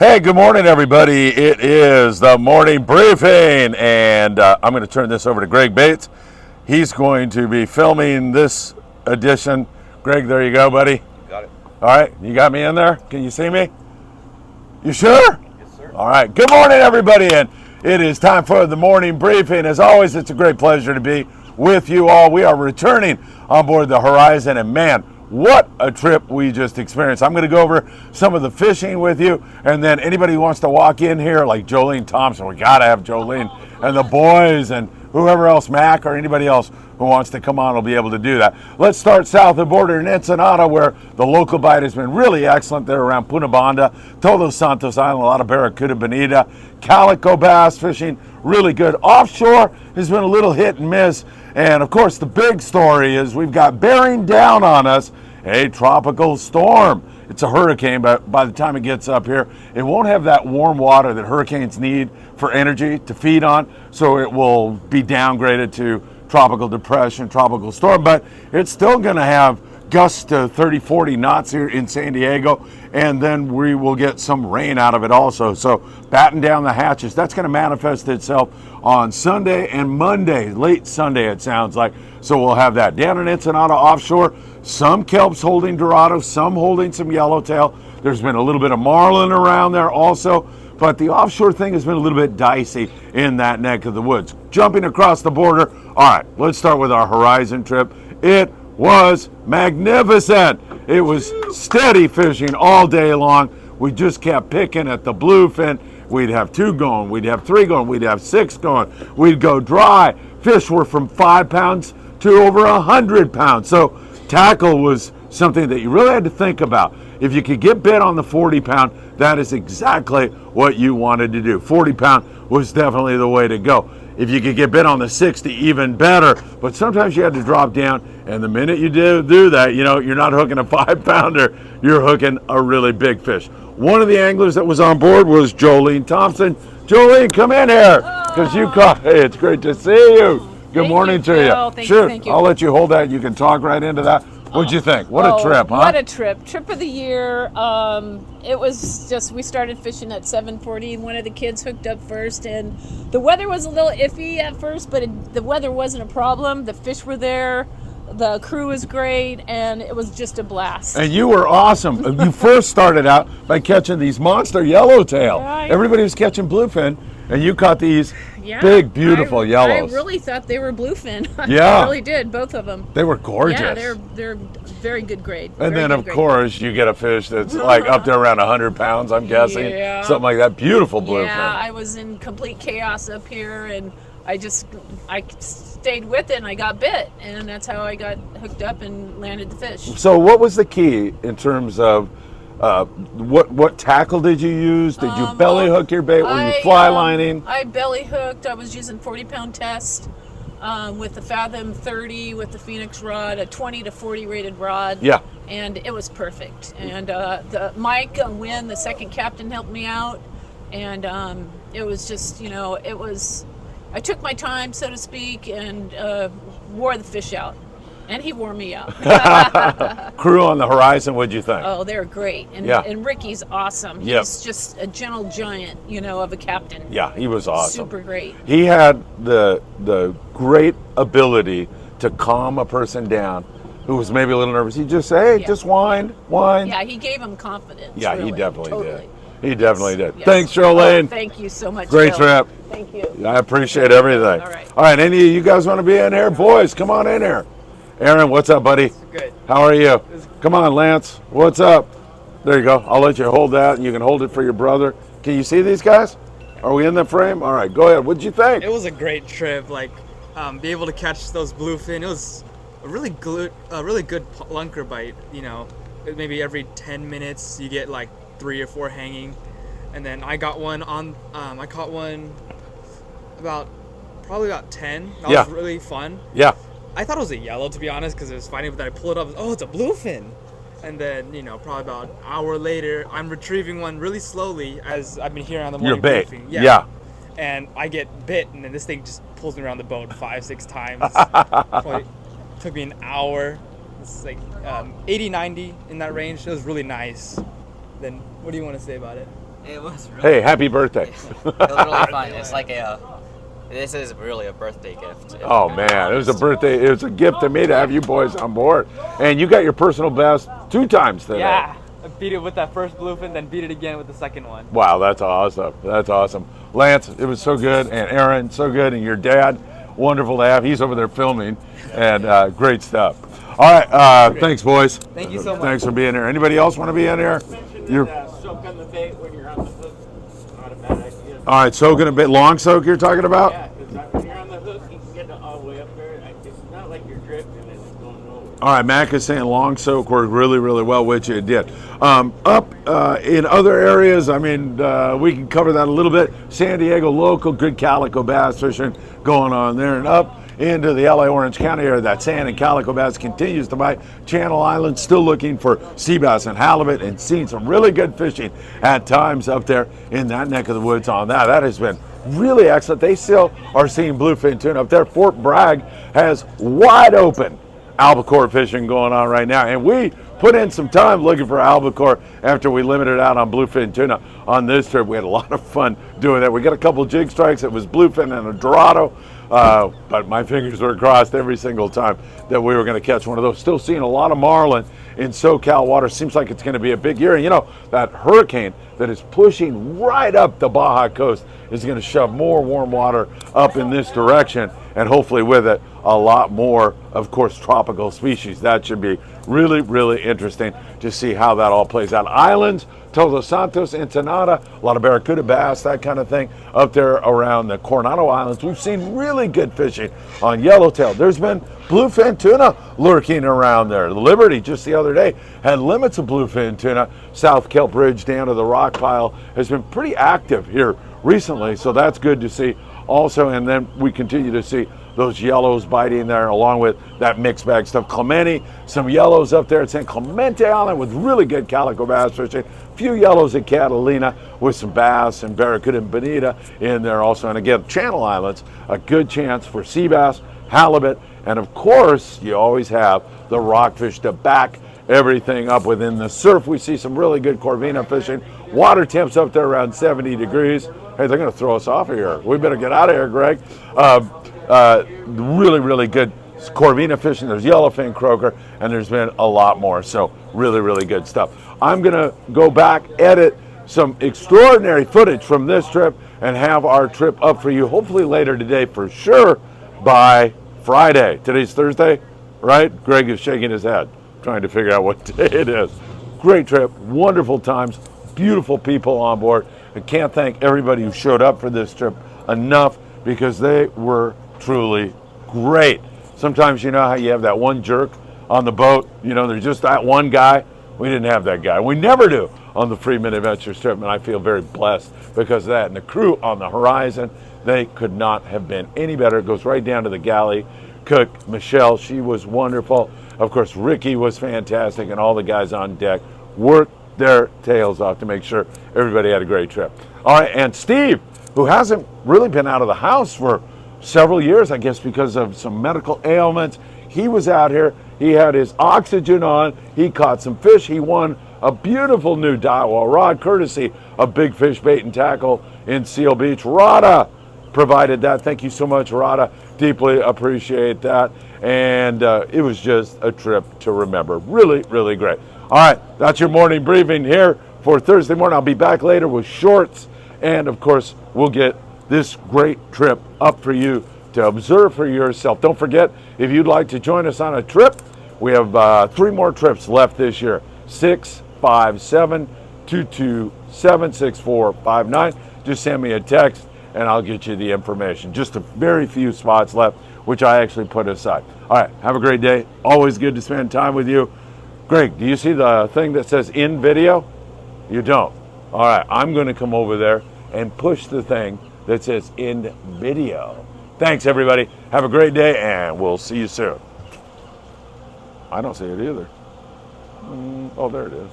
Hey, good morning, everybody. It is the morning briefing, and I'm going to turn this over to Greg Bates. He's going to be filming this edition. Greg, there you go, buddy. Got it. All right, you got me in there? Can you see me? You sure? Yes, sir. All right, good morning, everybody, and it is time for the morning briefing. As always, it's a great pleasure to be with you all. We are returning on board the Horizon, and man, what a trip we just experienced. I'm going to go over some of the fishing with you, and then anybody who wants to walk in here, like Jolene Thompson, we got to have Jolene, and the boys, and whoever else, Mac, or anybody else who wants to come on will be able to do that. Let's start south of the border in Ensenada, where the local bite has been really excellent there around Punta Todos Santos Island, a lot of Barracuda bonita, calico bass fishing, really good. Offshore has been a little hit and miss, and of course the big story is we've got bearing down on us a tropical storm. It's a hurricane, but by the time it gets up here, it won't have that warm water that hurricanes need for energy to feed on, so it will be downgraded to tropical depression, tropical storm, but it's still going to have gusts to 30, 40 knots here in San Diego, and then we will get some rain out of it also. So batten down the hatches. That's going to manifest itself on Sunday and Monday, late Sunday it sounds like. So we'll have that. Down in Ensenada offshore, some kelps holding Dorado, some holding some yellowtail. There's been a little bit of marlin around there also, but the offshore thing has been a little bit dicey in that neck of the woods. Jumping across the border, all right, let's start with our Horizon trip. It was magnificent. It was steady fishing all day long. We just kept picking at the bluefin. We'd have 2 going, we'd have 3 going, we'd have 6 going. We'd go dry. Fish were from 5 pounds to over 100 pounds. So tackle was something that you really had to think about. If you could get bit on the 40 pound, that is exactly what you wanted to do. 40 pound was definitely the way to go. If you could get bit on the 60, even better. But sometimes you had to drop down, and the minute you do that, you know, you're not hooking a 5 pounder, you're hooking a really big fish. One of the anglers that was on board was Jolene Thompson. Jolene, come in here, because you caught, hey, it's great to see you. Good morning to you. Sure, thank you. I'll let you hold that. You can talk right into that. What'd you think? What a trip, huh? What a trip. Trip of the year. It was just, we started fishing at 7:40. One of the kids hooked up first, and the weather was a little iffy at first, but the weather wasn't a problem. The fish were there. The crew was great, and it was just a blast. And you were awesome. You first started out by catching these monster yellowtail. Yeah, Everybody was catching bluefin, and you caught these big, beautiful yellows. I really thought they were bluefin. Yeah. I really did, both of them. They were gorgeous. Yeah, they're very good grade. And then, of course, you get a fish that's like up to around 100 pounds, I'm guessing. Yeah. Something like that. Beautiful bluefin. Yeah, I was in complete chaos up here, and I stayed with it, and I got bit, and that's how I got hooked up and landed the fish. So what was the key in terms of what tackle did you use? Did you belly hook your bait? Were you fly lining? I belly hooked. I was using 40-pound test with the Fathom 30 with the Phoenix rod, a 20 to 40 rated rod. Yeah. And it was perfect. And the Mike Wynn, the second captain, helped me out, and it was just, I took my time, so to speak, and wore the fish out. And he wore me out. Crew on the Horizon, what'd you think? Oh, they're great. And, Yeah. and Ricky's awesome. Yep. He's just a gentle giant, of a captain. Yeah, he was awesome. Super great. He had the great ability to calm a person down who was maybe a little nervous. He'd just say, hey, just whine. Yeah, he gave him confidence. Yeah, really. he definitely Totally. did. He definitely did. Yes. Thanks, Jolene. Thank you so much. Great Bill. trip. Thank you. I appreciate everything. All right. Any of you guys want to be in here? Boys, come on in here. Aaron, what's up, buddy? Good. How are you? Come on, Lance. What's up? There you go. I'll let you hold that, and you can hold it for your brother. Can you see these guys? Are we in the frame? All right, go ahead. What'd you think? It was a great trip. Be able to catch those bluefin. It was a really good lunker bite. Maybe every 10 minutes you get like 3 or 4 hanging, and then I got one on. I caught one probably about 10. That was really fun. Yeah. I thought it was a yellow, to be honest, because it was funny. But then I pulled it up. Oh, it's a bluefin. And then, probably about an hour later, I'm retrieving one really slowly as I've been here on the morning Your bait. briefing. Yeah. And I get bit, and then this thing just pulls me around the boat 5-6 times. Probably took me an hour. It's like 80, 90 in that range. It was really nice. Then what do you want to say about it? It was really. Hey, happy birthday. It was really fun. It's like this is really a birthday gift. if Oh I'm being man, it was a honest. birthday. It was a gift to me to have you boys on board. And you got your personal best 2 times today. Yeah, I beat it with that first bluefin, then beat it again with the second one. Wow, that's awesome. That's awesome. Lance, it was so good. And Aaron, so good. And your dad, wonderful to have. He's over there filming. And great stuff. All right, thanks, boys. Thank you so much. Thanks for being here. Anybody else want to be in here? You're, Soak on the bait when you're on the hook. Not a bad idea. all right, soaking a bit. Long soak you're talking about? Yeah, because when you're on the hook, you can get it all the way up there. It's not like you're drifting and it's going nowhere. All right, Mac is saying long soak worked really, really well, which it did. Up in other areas, I mean, we can cover that a little bit. San Diego local, good calico bass fishing going on there. And up into the LA Orange County area, that sand and calico bass continues to bite. Channel Islands still looking for sea bass and halibut and seeing some really good fishing at times up there in that neck of the woods on that. That has been really excellent. They still are seeing bluefin tuna up there. Fort Bragg has wide open albacore fishing going on right now, and we put in some time looking for albacore after we limited out on bluefin tuna on this trip. We had a lot of fun doing that. We got a couple jig strikes. It was bluefin and a dorado, but my fingers were crossed every single time that we were going to catch one of those. Still seeing a lot of marlin in SoCal water. Seems like it's going to be a big year. And you know, that hurricane that is pushing right up the Baja coast is going to shove more warm water up in this direction, and hopefully with it a lot more, of course, tropical species. That should be really, really interesting to see how that all plays out. Islands, Todos Santos, Ensenada, a lot of barracuda bass, that kind of thing up there around the Coronado Islands. We've seen really good fishing on yellowtail. There's been bluefin tuna lurking around there. The Liberty just the other day had limits of bluefin tuna. South Kelp Ridge down to the rock pile has been pretty active here recently, so that's good to see also. And then we continue to see those yellows biting there along with that mixed bag stuff. Clemente, some yellows up there at San Clemente Island with really good calico bass fishing. A few yellows at Catalina with some bass and barracuda and bonita in there also. And again, Channel Islands, a good chance for sea bass, halibut, and of course you always have the rockfish to back everything up. Within the surf, we see some really good corvina fishing. Water temps up there around 70 degrees. Hey, they're going to throw us off of here. We better get out of here, Greg. Really, really good corvina fishing. There's yellowfin croaker, and there's been a lot more. So really, really good stuff. I'm going to go back, edit some extraordinary footage from this trip, and have our trip up for you hopefully later today for sure by Friday. Today's Thursday, right? Greg is shaking his head, trying to figure out what day it is. Great trip, wonderful times, beautiful people on board. I can't thank everybody who showed up for this trip enough because they were truly great. Sometimes you know how you have that one jerk on the boat, you know, there's just that one guy. We didn't have that guy. We never do on the Friedman Adventures trip, and I feel very blessed because of that. And the crew on the Horizon, they could not have been any better. It goes right down to the galley cook, Michelle. She was wonderful. Of course, Ricky was fantastic, and all the guys on deck worked their tails off to make sure everybody had a great trip. All right, and Steve, who hasn't really been out of the house for several years, I guess because of some medical ailments, he was out here. He had his oxygen on. He caught some fish. He won a beautiful new Daiwa rod, courtesy of Big Fish Bait and Tackle in Seal Beach. Rada provided that. Thank you so much, Rada. Deeply appreciate that. And it was just a trip to remember. Really, really great. All right, that's your morning briefing here for Thursday morning. I'll be back later with shorts. And, of course, we'll get this great trip up for you to observe for yourself. Don't forget, if you'd like to join us on a trip, we have 3 more trips left this year. 657-227-6459. Just send me a text and I'll get you the information. Just a very few spots left, which I actually put aside. All right, have a great day. Always good to spend time with you. Greg, do you see the thing that says in video? You don't. All right, I'm going to come over there and push the thing that says in video. Thanks, everybody. Have a great day, and we'll see you soon. I don't see it either. Oh, there it is.